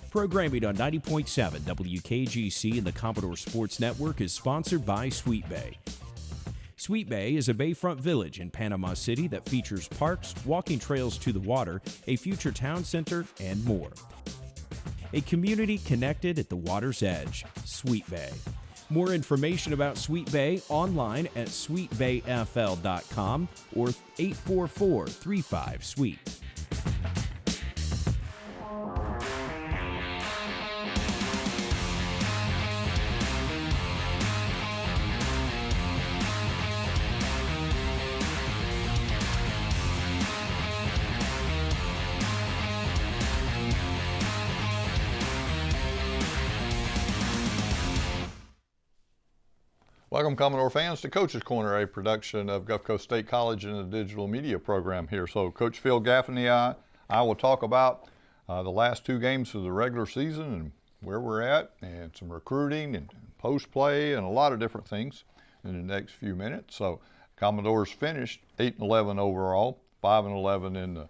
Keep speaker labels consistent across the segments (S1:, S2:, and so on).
S1: Programming on 90.7 WKGC and the Commodore Sports Network is sponsored by Sweet Bay. Sweet Bay is a bayfront village in Panama City that features parks, walking trails to the water, a future town center, and more. A community connected at the water's edge, Sweet Bay. More information about Sweet Bay online at sweetbayfl.com or 844-35-SWEET.
S2: Welcome, Commodore fans, to Coach's Corner, a production of Gulf Coast State College and the digital media program here. So Coach Phil Gaffney, I will talk about the last two games of the regular season and where we're at, and some recruiting and post-play and a lot of different things in the next few minutes. So Commodores finished 8-11 overall, 5-11 in the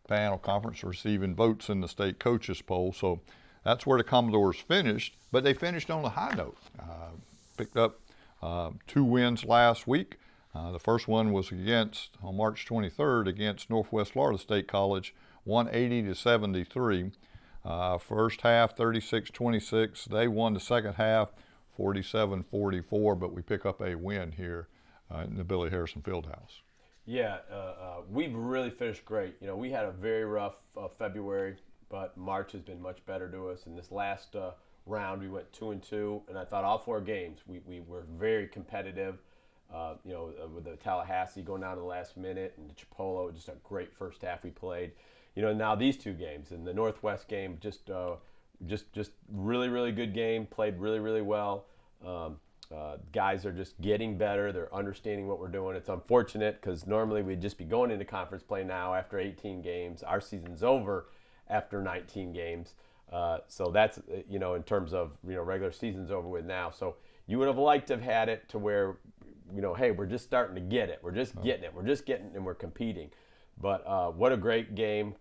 S2: panel conference, receiving votes in the state coaches poll. So that's where the Commodores finished, but they finished on a high note. Picked up 2 wins last week. The first one was on March 23rd against Northwest Florida State College, 180-73. First half, 36-26. They won the second half, 47-44, but we pick up a win here in the Billy Harrison Fieldhouse.
S3: Yeah, we've really finished great. You know, we had a very rough February, but March has been much better to us. In this last round, we went 2-2, and I thought all 4 games we were very competitive. With the Tallahassee going down to the last minute, and the Chipolo, just a great first half we played. You know, now these 2 games, and the Northwest game, just really, really good game. Played really, really well. Guys are just getting better. They're understanding what we're doing. It's unfortunate because normally we'd just be going into conference play now after 18 games. Our season's over after 19 games. So that's, in terms of, regular season's over with now. So you would have liked to have had it to where, hey, we're just starting to get it. We're just getting it. We're just getting, and we're competing. But what a great game.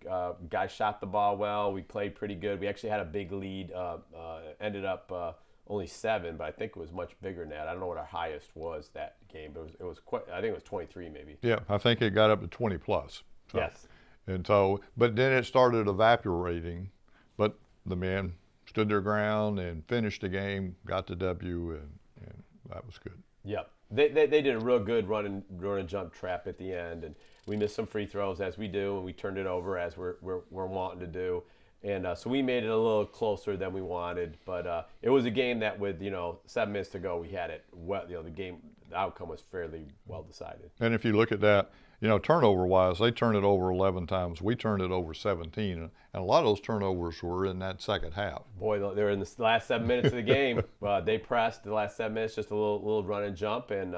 S3: Guys shot the ball well. We played pretty good. We actually had a big lead. Ended up only 7, but I think it was much bigger than that. I don't know what our highest was that game, but it was quite, I think it was 23 maybe.
S2: Yeah, I think it got up to 20 plus. So.
S3: Yes.
S2: And so, but then it started evaporating, but the men stood their ground and finished the game, got the W, and that was good.
S3: Yep. They did a real good run and jump trap at the end, and we missed some free throws as we do, and we turned it over as we're wanting to do. And so we made it a little closer than we wanted, but it was a game that with 7 minutes to go, we had it well. The outcome was fairly well decided.
S2: And if you look at that, turnover-wise, they turned it over 11 times. We turned it over 17, and a lot of those turnovers were in that second half.
S3: Boy, they were in the last 7 minutes of the game. They pressed the last 7 minutes, just a little run and jump, and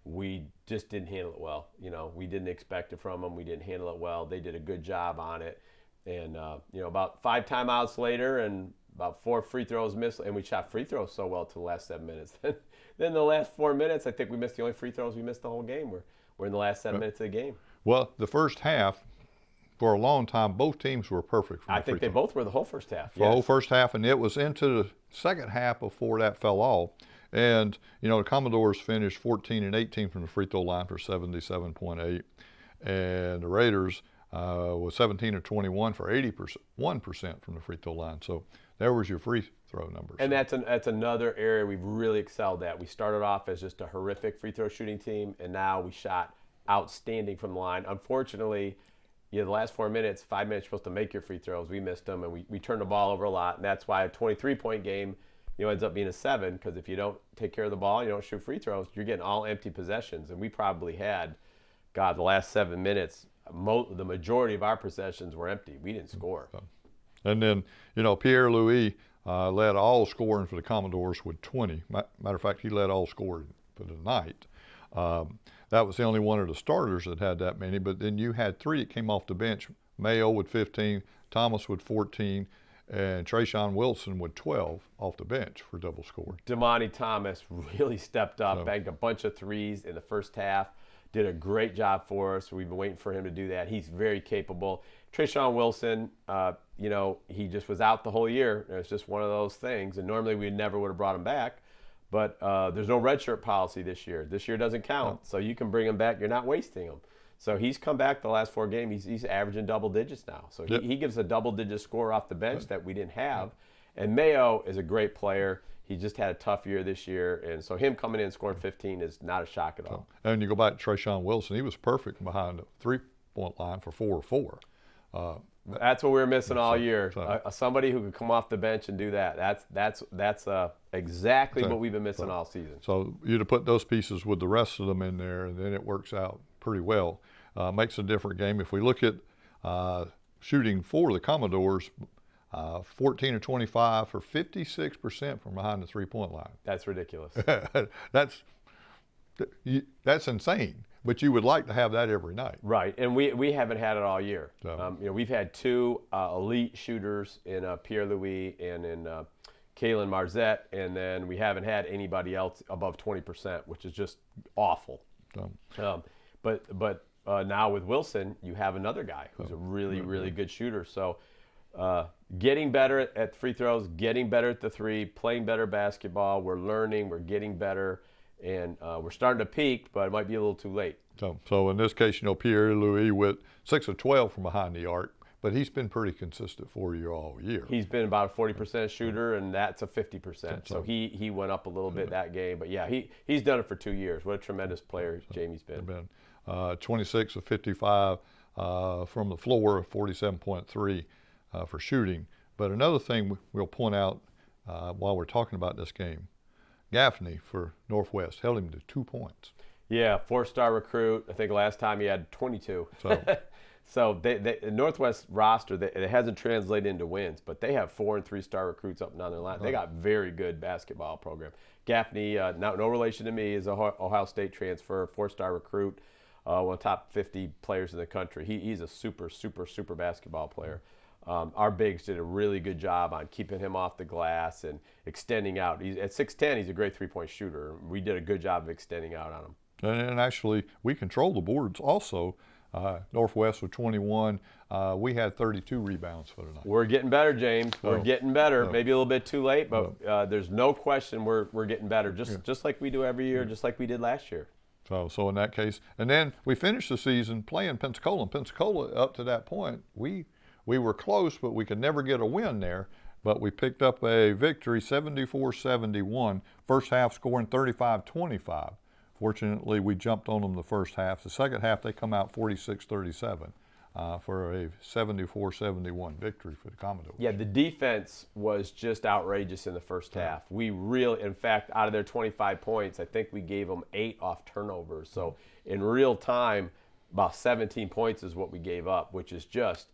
S3: we just didn't handle it well. We didn't expect it from them. We didn't handle it well. They did a good job on it. And, about 5 timeouts later and about 4 free throws missed, and we shot free throws so well to the last 7 minutes. Then the last 4 minutes, I think we missed the only free throws we missed the whole game. We're in the last 7 minutes of the game.
S2: Well, the first half, for a long time, both teams were perfect.
S3: I think they both were the whole first half.
S2: The whole first half, and it was into the second half before that fell off. And, the Commodores finished 14 and 18 from the free throw line for 77.8. And the Raiders was 17 or 21 for 1% from the free throw line. So there was your free throw numbers.
S3: And that's another area we've really excelled at. We started off as just a horrific free throw shooting team, and now we shot outstanding from the line. Unfortunately, the last 4 minutes, 5 minutes, you're supposed to make your free throws. We missed them, and we turned the ball over a lot. And that's why a 23-point game, ends up being a 7, because if you don't take care of the ball, you don't shoot free throws, you're getting all empty possessions. And we probably had, the last 7 minutes, the majority of our possessions were empty. We didn't score.
S2: And then, Pierre Louis led all scoring for the Commodores with 20. Matter of fact, he led all scoring for the night. That was the only one of the starters that had that many, but then you had 3 that came off the bench. Mayo with 15, Thomas with 14, and Trayshawn Wilson with 12 off the bench for double scoring.
S3: Damani Thomas really stepped up, bagged a bunch of threes in the first half. did a great job for us. We've been waiting for him to do that. He's very capable. Trayshawn Wilson, he just was out the whole year. It's just one of those things. And normally we never would have brought him back. But there's no redshirt policy this year. This year doesn't count. So you can bring him back. You're not wasting him. So he's come back the last 4 games. He's averaging double digits now. So he gives a double-digit score off the bench that we didn't have. And Mayo is a great player. He just had a tough year this year. And so him coming in and scoring 15 is not a shock at all.
S2: And you go back to Trayshawn Wilson. He was perfect behind the three-point line for 4-4.
S3: That's what we were missing all year. Somebody who could come off the bench and do that. That's exactly what we've been missing all season.
S2: So you'd have put those pieces with the rest of them in there, and then it works out pretty well. Makes a different game. If we look at shooting for the Commodores, 14 of 25 for 56% from behind the three-point line.
S3: That's ridiculous.
S2: That's insane. But you would like to have that every night.
S3: Right, and we haven't had it all year.
S2: So.
S3: We've had 2 elite shooters in Pierre-Louis and in Kalen Marzette, and then we haven't had anybody else above 20%, which is just awful. But now with Wilson, you have another guy who's a really good shooter. So getting better at free throws, getting better at the three, playing better basketball. We're learning, we're getting better. And we're starting to peak, but it might be a little too late.
S2: So in this case, Pierre-Louis with 6 of 12 from behind the arc, but he's been pretty consistent for you all year.
S3: He's been about a 40% shooter, and that's a 50%. So he went up a little bit that game. But, yeah, he's done it for 2 years. What a tremendous player Jamie's been.
S2: 26 of 55 from the floor, 47.3 for shooting. But another thing we'll point out while we're talking about this game, Gaffney for Northwest held him to 2 points.
S3: Yeah, 4-star recruit. I think last time he had 22. So the Northwest roster, it hasn't translated into wins, but they have 4- and 3-star recruits up and down their line. They got very good basketball program. Gaffney, no relation to me, is a Ohio State transfer, 4-star recruit, one of the top 50 players in the country. He's a super basketball player. Our bigs did a really good job on keeping him off the glass and extending out. At 6'10", he's a great three-point shooter. We did a good job of extending out on him.
S2: And actually, we control the boards also. Northwest with 21. We had 32 rebounds for tonight.
S3: We're getting better, James. We're getting better. Maybe a little bit too late, but there's no question we're getting better, just like we do every year, just like we did last year.
S2: So in that case, and then we finished the season playing Pensacola. And Pensacola, up to that point, we were close, but we could never get a win there. But we picked up a victory, 74-71. First half scoring 35-25. Fortunately, we jumped on them the first half. The second half, they come out 46-37 for a 74-71 victory for the Commodores.
S3: Yeah, the defense was just outrageous in the first half. We really, in fact, out of their 25 points, I think we gave them 8 off turnovers. So in real time, about 17 points is what we gave up, which is just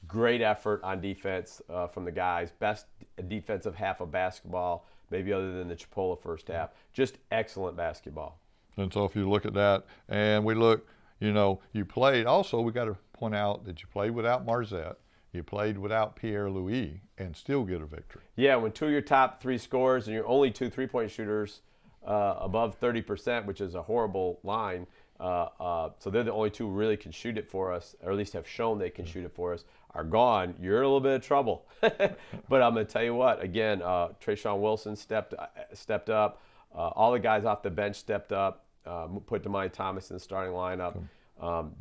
S3: great effort on defense from the guys. Best defensive half of basketball, maybe other than the Chipola first half. Just excellent basketball.
S2: And so if you look at that, and we look, you played, also we got to point out that you played without Marzette, you played without Pierre-Louis, and still get a victory.
S3: Yeah, when 2 of your top 3 scorers and your only 2 3-point shooters above 30%, which is a horrible line, so they're the only 2 who really can shoot it for us, or at least have shown they can shoot it for us, are gone, you're in a little bit of trouble. But I'm going to tell you what, again, Trayshawn Wilson stepped up. All the guys off the bench stepped up. Put Demai Thomas in the starting lineup.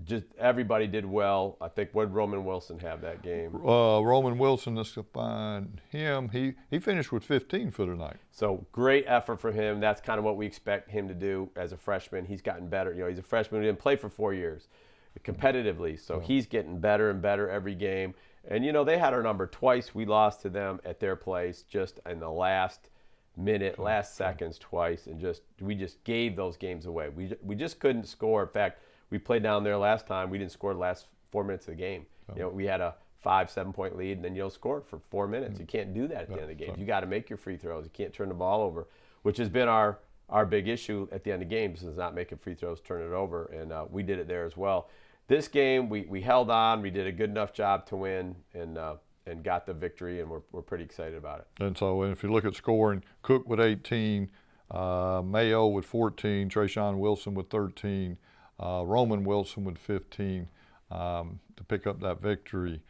S3: Just everybody did well. I think, what did Roman Wilson have that game?
S2: Roman Wilson, let's find him. He finished with 15 for the night.
S3: So great effort for him. That's kind of what we expect him to do as a freshman. He's gotten better. He's a freshman who didn't play for 4 years competitively. So he's getting better and better every game. And, they had our number twice. We lost to them at their place just in the last minute, last seconds twice, and we just gave those games away. We just couldn't score. In fact, we played down there last time. We didn't score the last 4 minutes of the game. We had a 5-7 point lead, and then you don't score it for 4 minutes. You can't do that at the end of the game. You got to make your free throws. You can't turn the ball over, which has been our big issue at the end of games, is not making free throws, turn it over, and we did it there as well. This game, we held on. We did a good enough job to win, and got the victory, and we're pretty excited about it.
S2: And so if you look at scoring, Cook with 18, Mayo with 14, Trayshawn Wilson with 13, Roman Wilson with 15 to pick up that victory.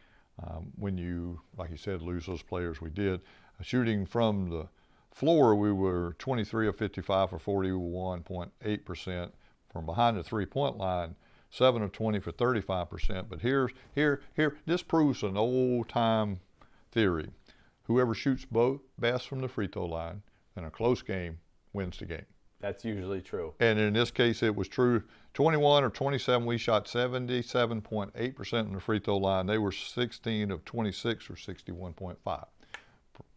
S2: When you, like you said, lose those players, we did. Shooting from the floor, we were 23 of 55 for 41.8%. From behind the three-point line, 7 of 20 for 35%. But here, this proves an old-time theory. Whoever shoots best from the free throw line in a close game wins the game.
S3: That's usually true.
S2: And in this case, it was true. 21 or 27, we shot 77.8% in the free throw line. They were 16 of 26 or 61.5.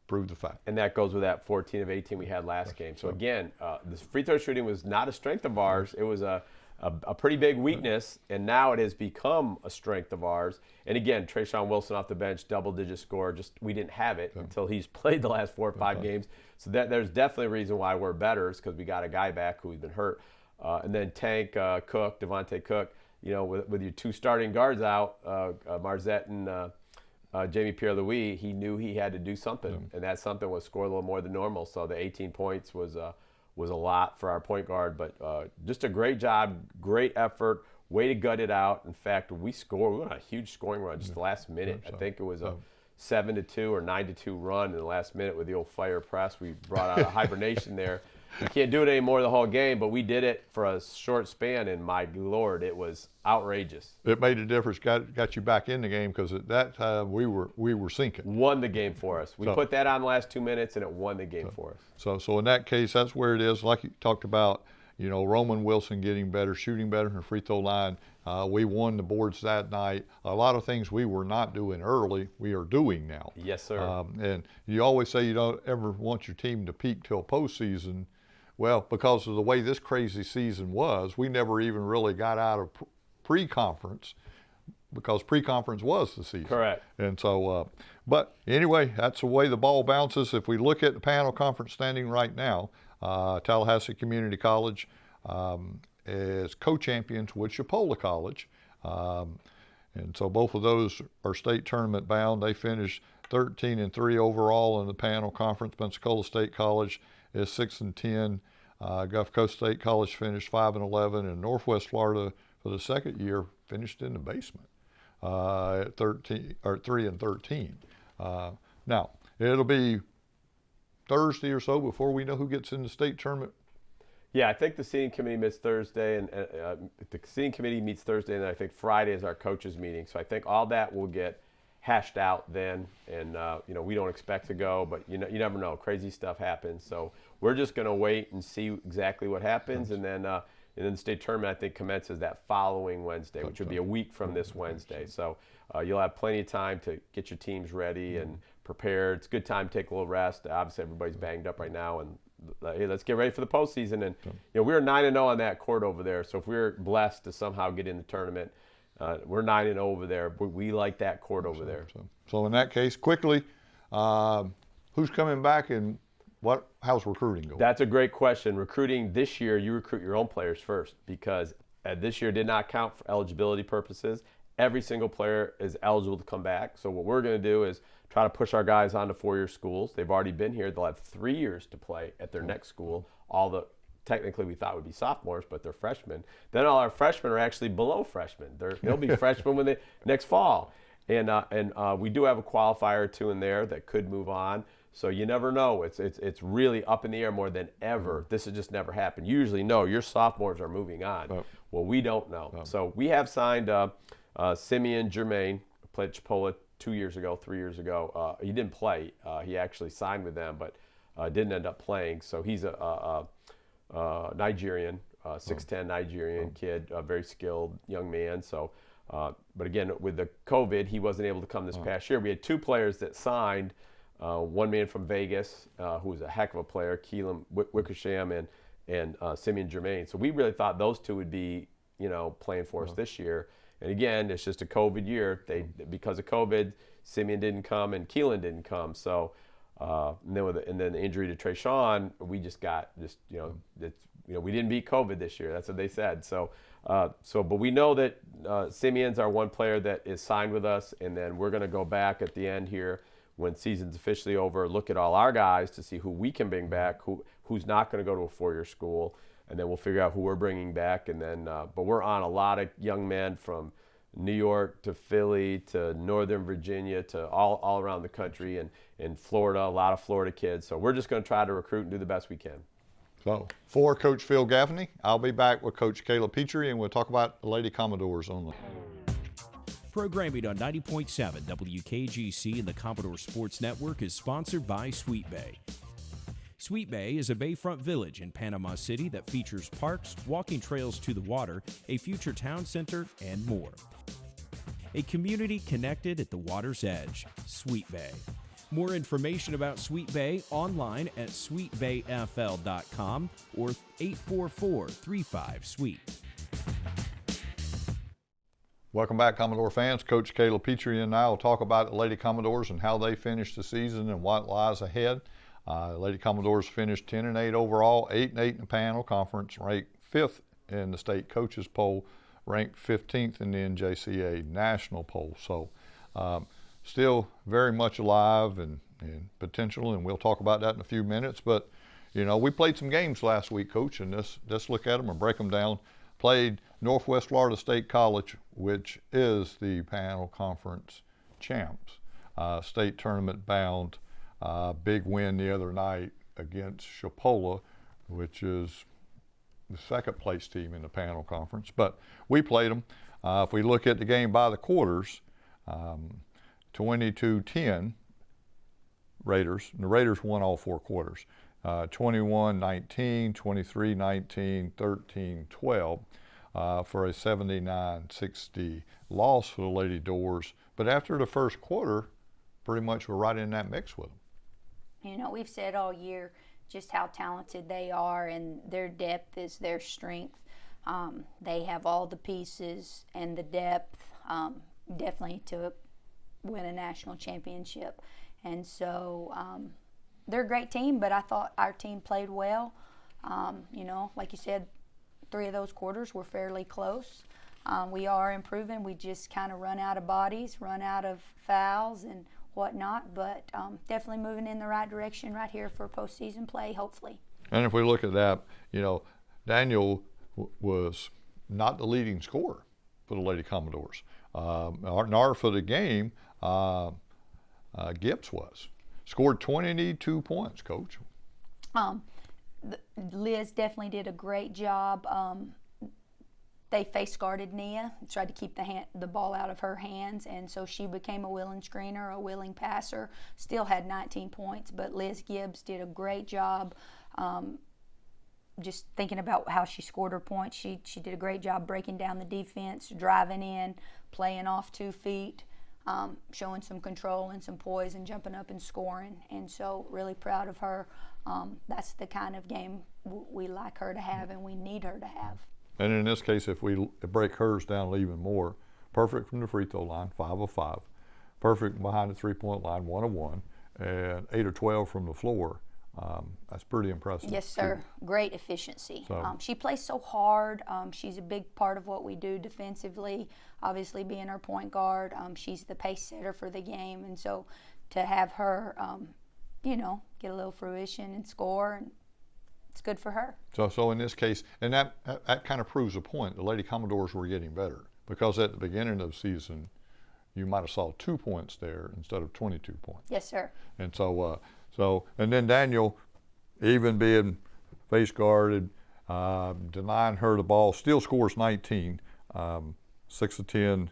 S2: Prove the fact.
S3: And that goes with that 14 of 18 we had last game. So again, this free throw shooting was not a strength of ours. It was a pretty big weakness, and now it has become a strength of ours. And again, Trayshawn Wilson off the bench, double-digit score. Just we didn't have it until he's played the last 4 or 5 games. So there's definitely a reason why we're better, is because we got a guy back who's been hurt. And then Tank Cook, Devontae Cook, you know, with your 2 starting guards out, Marzette and Jamie Pierre-Louis, he knew he had to do something, and that something was score a little more than normal. So the 18 points was a lot for our point guard, but just a great job, great effort, way to gut it out. In fact, we went on a huge scoring run just the last minute. I think it was a 7-2 or 9-2 run in the last minute with the old fire press. We brought out a hibernation there. We can't do it anymore the whole game, but we did it for a short span, and my Lord, it was outrageous.
S2: It made a difference, got you back in the game, because at that time we were sinking.
S3: Won the game for us. We put that on the last 2 minutes, and it won the game for us.
S2: So in that case, that's where it is. Like you talked about, you know, Roman Wilson getting better, shooting better in the free throw line. We won the boards that night. A lot of things we were not doing early, we are doing now.
S3: Yes, sir.
S2: And you always say you don't ever want your team to peak till postseason. Well, because of the way this crazy season was, we never even really got out of pre-conference, because pre-conference was the season.
S3: Correct.
S2: And so, but anyway, that's the way the ball bounces. If we look at the panel conference standing right now, Tallahassee Community College is co-champions with Chipola College. And so both of those are state tournament bound. They finished 13-3 overall in the panel conference. Pensacola State College is 6-10. Gulf Coast State College finished 5-11, and Northwest Florida for the second year finished in the basement at 3-13. Now it'll be Thursday or so before we know who gets in the state tournament.
S3: Yeah, I think the seating committee meets Thursday, and the seating committee meets Thursday, and I think Friday is our coaches meeting. So I think all that will get hashed out then, and you know, we don't expect to go, but you never know. Crazy stuff happens, so we're just going to wait and see exactly what happens, and then the state tournament, I think, commences that following Wednesday, which would be a week from this Wednesday. So you'll have plenty of time to get your teams ready and prepared. It's a good time to take a little rest. Obviously, everybody's banged up right now, and hey, let's get ready for the postseason. And you know, we were 9-0 on that court over there, so if we're blessed to somehow get in the tournament, we're 9-0 over there. We like that court over there.
S2: So in that case, quickly, who's coming back and how's recruiting going?
S3: That's a great question. Recruiting this year, you recruit your own players first, because this year did not count for eligibility purposes. Every single player is eligible to come back. So what we're going to do is try to push our guys onto 4-year schools. They've already been here. They'll have 3 years to play at their next school. Technically we thought would be sophomores, but they're freshmen. Then all our freshmen are actually below freshmen. They'll be freshmen next fall. And we do have a qualifier or two in there that could move on. So you never know. It's really up in the air more than ever. This has just never happened. Usually, no, your sophomores are moving on. Well, we don't know. So we have signed Simeon Germain, played Chipola 2 years ago, 3 years ago. He didn't play. He actually signed with them, but didn't end up playing. So he's a Nigerian, 6'10" Nigerian kid, a very skilled young man. So, but again, with the COVID, he wasn't able to come this past year. We had 2 players that signed. One man from Vegas, who was a heck of a player, Keelan Wickersham and Simeon Germain. So we really thought those 2 would be, you know, playing for us this year. And again, it's just a COVID year. Because of COVID, Simeon didn't come and Keelan didn't come. So, and then the injury to Trayshawn, we we didn't beat COVID this year. That's what they said. So, but we know that Simeon's our one player that is signed with us, and then we're going to go back at the end here when season's officially over, look at all our guys to see who we can bring back, who's not going to go to a 4-year school. and then we'll figure out who we're bringing back. And then, but we're on a lot of young men from New York to Philly to Northern Virginia to all around the country, and in Florida, a lot of Florida kids. So we're just going to try to recruit and do the best we can.
S2: So for Coach Phil Gaffney, I'll be back with Coach Cayla Petree, and we'll talk about the Lady Commodores only.
S1: Programming on 90.7 WKGC and the Commodore Sports Network is sponsored by Sweet Bay. Sweet Bay is a bayfront village in Panama City that features parks, walking trails to the water, a future town center, and more. A community connected at the water's edge, Sweet Bay. More information about Sweet Bay online at sweetbayfl.com or 844-35-SWEET.
S2: Welcome back, Commodore fans. Coach Cayla Petree and I will talk about the Lady Commodores and how they finished the season and what lies ahead. Lady Commodores finished 10-8 overall, 8-8 in the panel conference, ranked 5th in the state coaches poll, ranked 15th in the NJCA national poll. So still very much alive and potential, and we'll talk about that in a few minutes. But, you know, we played some games last week, Coach, and let's look at them and break them down. Played Northwest Florida State College, which is the panel conference champs, state tournament bound. Big win the other night against Chipola, which is the second place team in the panel conference. But we played them. If we look at the game by the quarters, 22-10 Raiders. And the Raiders won all 4 quarters. 21-19, 23-19, 13-12 for a 79-60 loss for the Lady Doors. But after the first quarter, pretty much we're right in that mix with them.
S4: You know, we've said all year just how talented they are, and their depth is their strength. They have all the pieces and the depth, definitely to win a national championship. And so they're a great team, but I thought our team played well. You know, like you said, 3 of those quarters were fairly close. We are improving. We just kind of run out of bodies, run out of fouls and whatnot, but definitely moving in the right direction right here for postseason play, hopefully.
S2: And if we look at that, you know, Daniel was not the leading scorer for the Lady Commodores. Our for the game, Gibbs was. Scored 22 points, Coach.
S4: Liz definitely did a great job. They face guarded Nia, tried to keep the ball out of her hands, and so she became a willing screener, a willing passer. Still had 19 points, but Liz Gibbs did a great job. Just thinking about how she scored her points, she did a great job breaking down the defense, driving in, playing off 2 feet, showing some control and some poise and jumping up and scoring. And so really proud of her. That's the kind of game we like her to have and we need her to have.
S2: And in this case, if we break hers down even more, perfect from the free throw line, 5 of 5. Perfect behind the 3-point line, 1 of 1. And 8 of 12 from the floor. That's pretty impressive.
S4: Yes, sir. Great efficiency.
S2: So,
S4: she plays so hard. She's a big part of what we do defensively, obviously being our point guard. She's the pace setter for the game. And so to have her, you know, get a little fruition and score, and it's good for her.
S2: So in this case, and that kind of proves a point, the Lady Commodores were getting better, because at the beginning of the season, you might have saw 2 points there instead of 22 points.
S4: Yes, sir.
S2: And so, and then Daniel, even being face guarded, denying her the ball, still scores 19, 6 of 10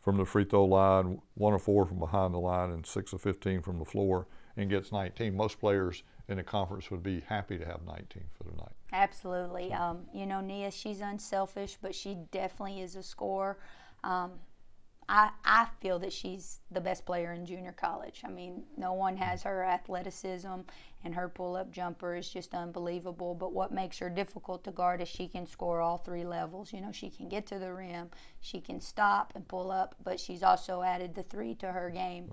S2: from the free throw line, 1 of 4 from behind the line, and 6 of 15 from the floor, and gets 19. Most players in the conference would be happy to have 19 for the night.
S4: Absolutely. You know, Nia, she's unselfish, but she definitely is a scorer. I feel that she's the best player in junior college. I mean, no one has her athleticism, and her pull-up jumper is just unbelievable. But what makes her difficult to guard is she can score all 3 levels. You know, she can get to the rim, she can stop and pull up, but she's also added the 3 to her game.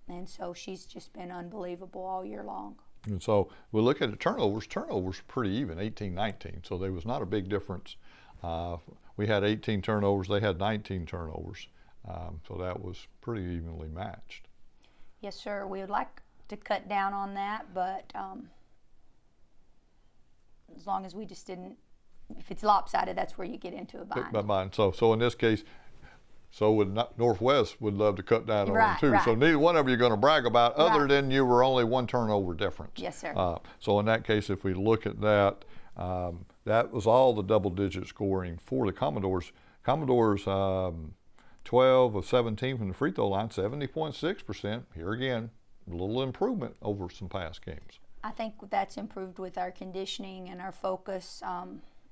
S4: And so she's just been unbelievable all year long.
S2: And so we look at the turnovers. Turnovers pretty even, 18-19. So there was not a big difference. We had 18 turnovers. They had 19 turnovers. So that was pretty evenly matched.
S4: Yes, sir. We would like to cut down on that, but as long as we just didn't. If it's lopsided, that's where you get into a bind.
S2: So in this case, so would Northwest would love to cut down on them too.
S4: Right.
S2: So neither one of you are going to brag about, other than you were only one turnover difference.
S4: Yes, sir.
S2: So in that case, if we look at that, that was all the double-digit scoring for the Commodores. Commodores 12 of 17 from the free throw line, 70.6%. Here again, a little improvement over some past games.
S4: I think that's improved with our conditioning and our focus.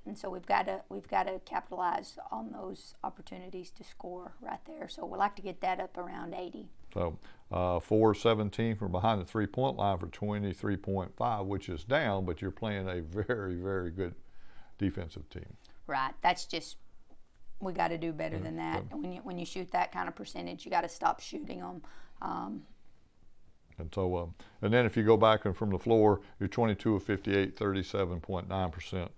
S4: And so we've got to capitalize on those opportunities to score right there. So we'd like to get that up around 80.
S2: So 4-17 from behind the three-point line for 23.5, which is down, but you're playing a very, very good defensive team.
S4: Right. That's just, we got to do better than that. When you shoot that kind of percentage, you got to stop shooting them.
S2: And so, and then if you go back and from the floor, you're 22 of 58, 37.9%.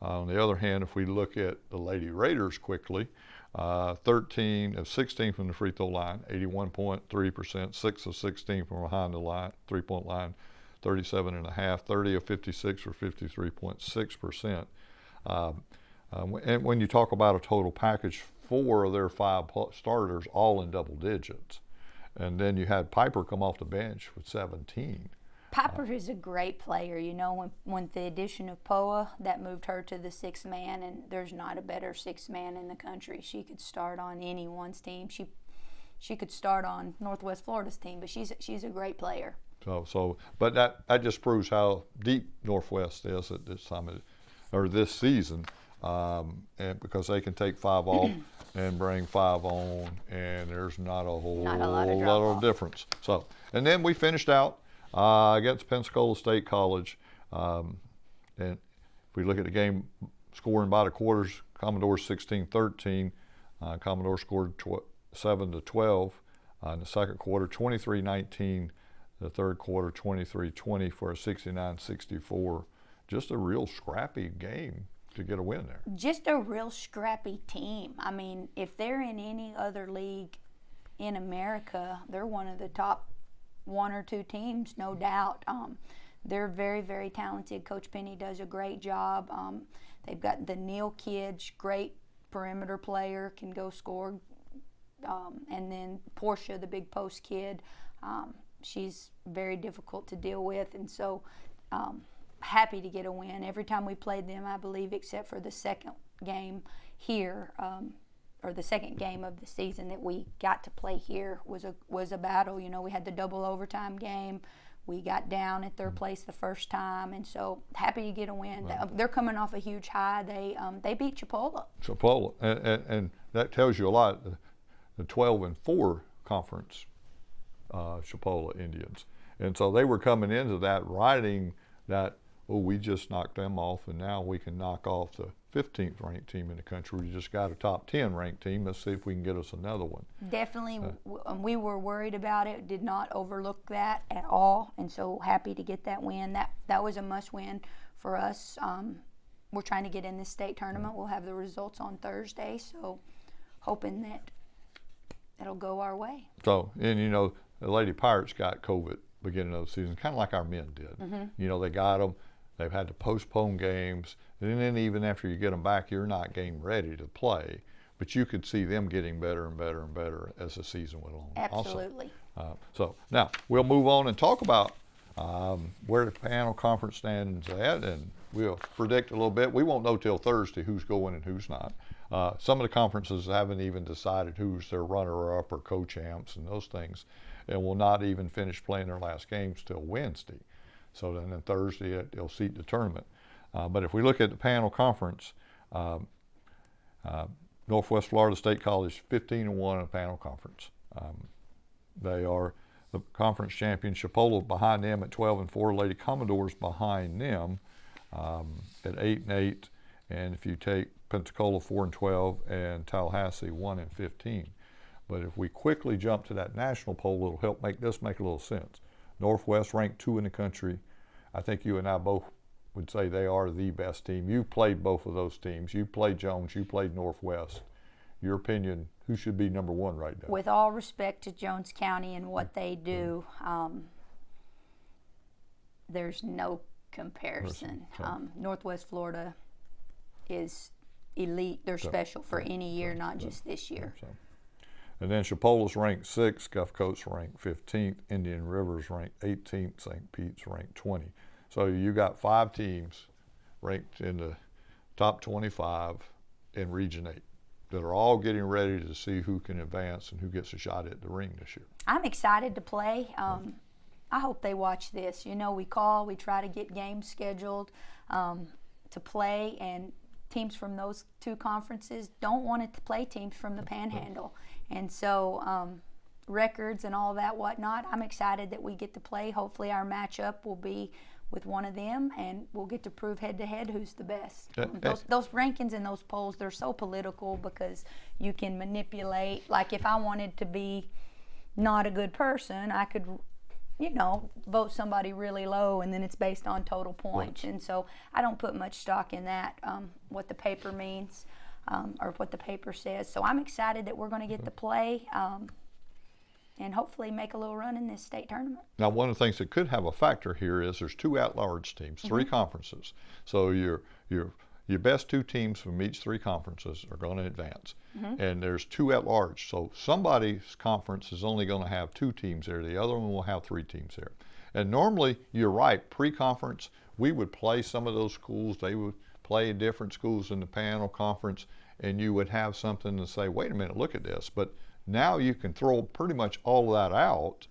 S2: On the other hand, if we look at the Lady Raiders quickly, 13 of 16 from the free throw line, 81.3%, 6 of 16 from behind the line, three-point line, 37.5, 30 of 56 for 53.6%. And when you talk about a total package, 4 of their 5 starters all in double digits. And then you had Piper come off the bench with 17.
S4: Piper is a great player. You know, when the addition of Poa, that moved her to the sixth man, and there's not a better sixth man in the country. She could start on anyone's team. She could start on Northwest Florida's team, but she's a great player.
S2: But that just proves how deep Northwest is at this time or this season, and because they can take 5 off and bring 5 on, and there's not a whole lot of difference. So, and then we finished out against Pensacola State College, and if we look at the game scoring by the quarters, Commodore 16-13, Commodore scored 7-12 in the second quarter, 23-19 the third quarter, 23-20 for a 69-64. Just a real scrappy game to get a win there.
S4: Just a real scrappy team. I mean, if they're in any other league in America, they're one of the top 1 or 2 teams, no doubt. They're very, very talented. Coach Penny does a great job. They've got the Neal kid, great perimeter player, can go score. And then Portia, the big post kid, she's very difficult to deal with. And so happy to get a win. Every time we played them, I believe, except for the second game here, or the second game of the season that we got to play here was a battle. You know, we had the double overtime game. We got down at third place the first time, and so happy to get a win. Right. They're coming off a huge high. They beat Chipola.
S2: And that tells you a lot. The 12-4 conference, Chipola Indians, and so they were coming into that riding that. Oh, we just knocked them off, and now we can knock off the 15th ranked team in the country. We just got a top 10 ranked team. Let's see if we can get us another one.
S4: Definitely, we were worried about it. Did not overlook that at all, and so happy to get that win. That was a must-win for us. We're trying to get in this state tournament. We'll have the results on Thursday, so hoping that it'll go our way.
S2: So, and you know, the Lady Pirates got COVID beginning of the season, kind of like our men did. Mm-hmm. You know, they got them. They've had to postpone games, and then even after you get them back, you're not game ready to play. But you could see them getting better and better and better as the season went on.
S4: Absolutely.
S2: So now we'll move on and talk about where the panel conference stands at, and we'll predict a little bit. We won't know till Thursday who's going and who's not. Some of the conferences haven't even decided who's their runner-up or co-champs and those things, and will not even finish playing their last games till Wednesday. So then on Thursday, they'll seat the tournament. But if we look at the panel conference, Northwest Florida State College 15-1 in the panel conference. They are the conference champions. Chipola behind them at 12-4. Lady Commodores behind them at 8-8. And if you take Pensacola 4-12 and Tallahassee 1-15. But if we quickly jump to that national poll, it'll help make a little sense. Northwest ranked 2 in the country. I think you and I both would say they are the best team. You've played both of those teams. You played Jones, you played Northwest. Your opinion, who should be number 1 right now?
S4: With all respect to Jones County and what they do, there's no comparison. Northwest Florida is elite. They're special for any year, not just this year.
S2: And then Chipola's ranked 6th, Gulf Coast ranked 15th, Indian River's ranked 18th, St. Pete's ranked 20. So you got 5 teams ranked in the top 25 in Region 8 that are all getting ready to see who can advance and who gets a shot at the ring this year.
S4: I'm excited to play. I hope they watch this. You know, we try to get games scheduled to play, and teams from those 2 conferences don't want to play teams from the Panhandle. And so records and all that whatnot, I'm excited that we get to play. Hopefully our matchup will be with one of them, and we'll get to prove head-to-head who's the best. Those rankings and those polls, they're so political because you can manipulate. Like if I wanted to be not a good person, I could, you know, vote somebody really low, and then it's based on total points. And so I don't put much stock in that, what the paper means or what the paper says. So I'm excited that we're going to get to play and hopefully make a little run in this state tournament.
S2: Now, one of the things that could have a factor here is there's 2 at-large teams, 3 conferences. So your best 2 teams from each 3 conferences are going to advance. And there's 2 at-large. So somebody's conference is only going to have 2 teams there. The other one will have 3 teams there. And normally, you're right, pre-conference, we would play some of those schools. They would play different schools in the panel conference, and you would have something to say, wait a minute, look at this. But now you can throw pretty much all of that out,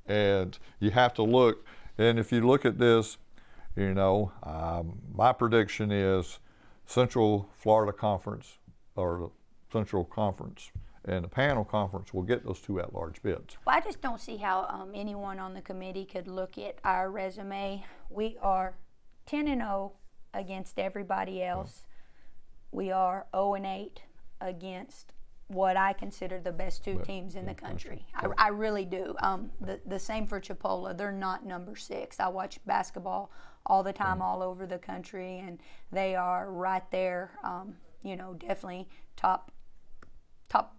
S2: and you have to look. And if you look at this, you know, my prediction is Central Florida Conference, or the Central Conference, and the panel conference will get those 2 at-large bids.
S4: Well, I just don't see how anyone on the committee could look at our resume. We are 10-0 against everybody else. We are 0-8 against what I consider the best 2 teams in the country. I really do. The same for Chipola. They're not number 6. I watch basketball all the time all over the country, and they are right there, you know, definitely top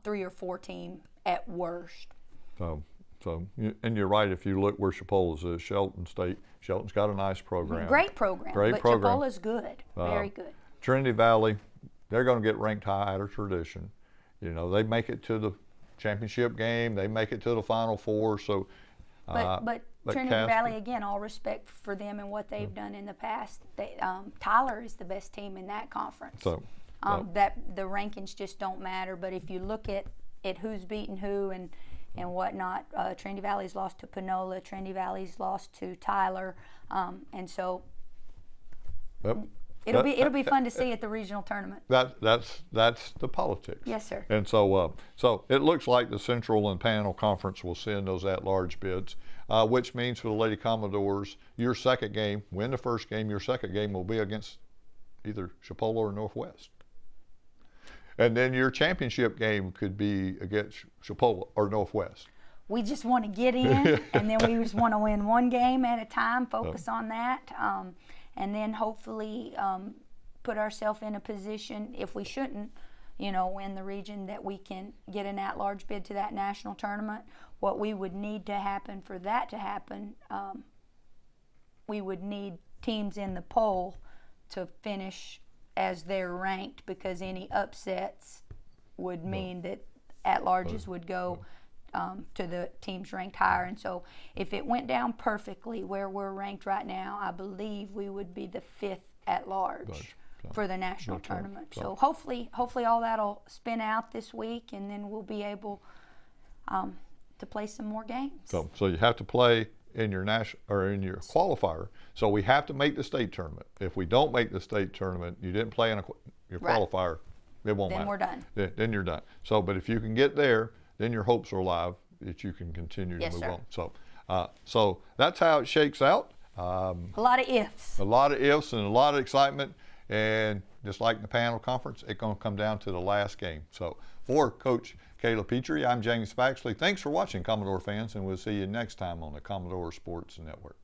S4: 3 or 4 team at worst.
S2: And you're right, if you look where Chipola's is, Shelton State. Shelton's got a nice program.
S4: Great program. But Chipola's good, very good.
S2: Trinity Valley, they're going to get ranked high out of tradition. You know, they make it to the championship game. They make it to the Final Four. So,
S4: but Trinity Valley, again, all respect for them and what they've done in the past. Tyler is the best team in that conference. That the rankings just don't matter. But if you look at who's beaten who and whatnot, Trinity Valley's lost to Panola. Trinity Valley's lost to Tyler, and so. It'll be fun to see at the regional tournament.
S2: That's the politics.
S4: Yes, sir.
S2: And so it looks like the Central and Panel Conference will send those at-large bids, which means for the Lady Commodores, your second game, win the first game, your second game will be against either Chipola or Northwest. And then your championship game could be against Chipola or Northwest.
S4: We just want to get in, and then we just want to win one game at a time, focus on that. And then hopefully put ourselves in a position, if we shouldn't, you know, win the region, that we can get an at-large bid to that national tournament. What we would need to happen for that to happen, we would need teams in the poll to finish as they're ranked, because any upsets would mean that at-larges would go to the teams ranked higher. And so if it went down perfectly where we're ranked right now, I believe we would be the 5th at large for the national tournament. So hopefully all that'll spin out this week, and then we'll be able to play some more games.
S2: So you have to play in your in your qualifier. So we have to make the state tournament. If we don't make the state tournament, you didn't play in your qualifier, it won't matter.
S4: Then we're done.
S2: Then you're done. So, but if you can get there, then your hopes are alive that you can continue to move on. So that's how it shakes out.
S4: A lot of ifs.
S2: A lot of ifs and a lot of excitement. And just like the panel conference, it's going to come down to the last game. So for Coach Cayla Petree, I'm James Baxley. Thanks for watching, Commodore fans, and we'll see you next time on the Commodore Sports Network.